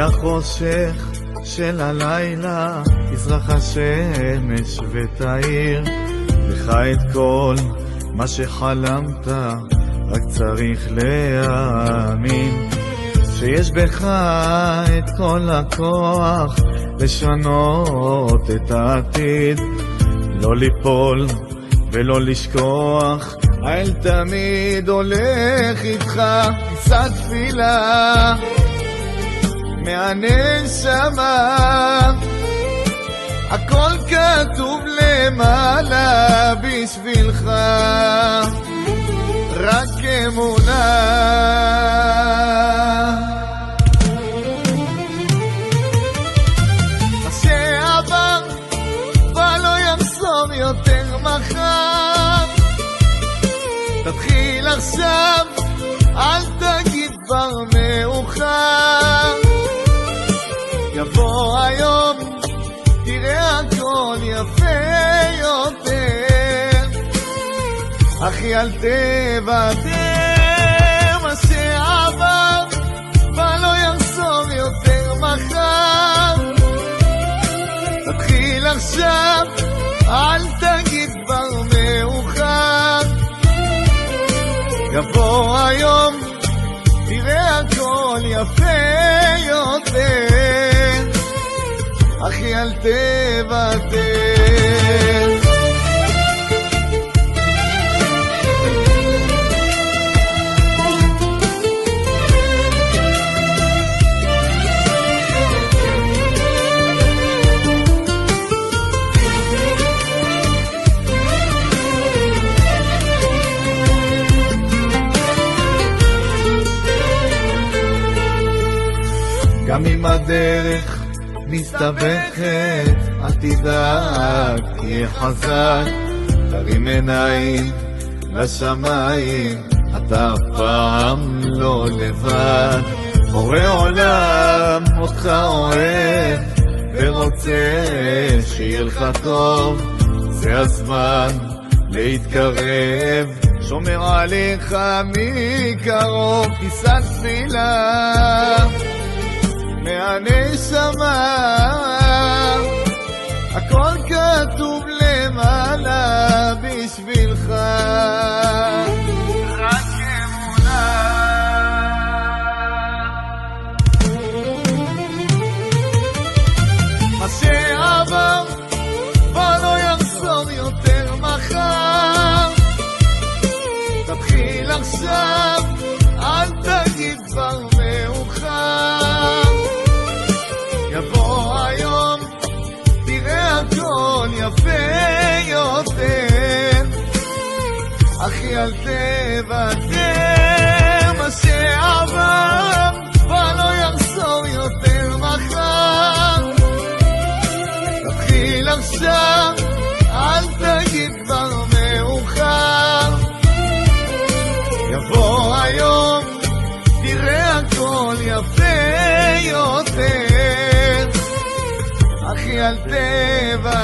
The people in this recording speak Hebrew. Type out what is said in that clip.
מהחושך של הלילה תזרח השמש ותאיר לך את כל מה שחלמת, רק צריך להאמין שיש בך את כל הכוח לשנות את העתיד, לא ליפול ולא לשכוח, האל תמיד הולך איתך. נישא תפילה מהנשמה, הכל כתוב למעלה בשבילך, רק אמונה. מה שעבר כבר לא יחזור יותר מחר, תתחיל עכשיו, אל תגיד כבר מאוחר. יבוא היום, תראה הכל יפה יותר, אחי אל תוותר. מה שעבר כבר לא יחזור יותר מחר, תתחיל עכשיו, אל תגיד כבר מאוחר. יבוא היום, תראה הכל יפה יותר, אחי אל תוותר. גם אם הדרך מסתבכת, אל תדאג, תהיה חזק, תרים עיניים לשמיים, אתה אף פעם לא לבד. בורא עולם אותך אוהב ורוצה שיהיה לך טוב, זה הזמן להתקרב, שומר עליך מקרוב. נישא תפילה מהנשמה, הכל כתוב למעלה בשבילך, רק אמונה. מה שעבר כבר לא יחזור יותר מחר, תתחיל עכשיו, אל תגיד כבר מאוחר. יבוא היום, תראה הכל יפה יותר, אחי אל תוותר. מה שעבר כבר לא יחזור יותר מחר, תתחיל עכשיו, אל תגיד כבר מאוחר. יבוא היום, תראה הכל יפה יותר, אחי אל תוותר.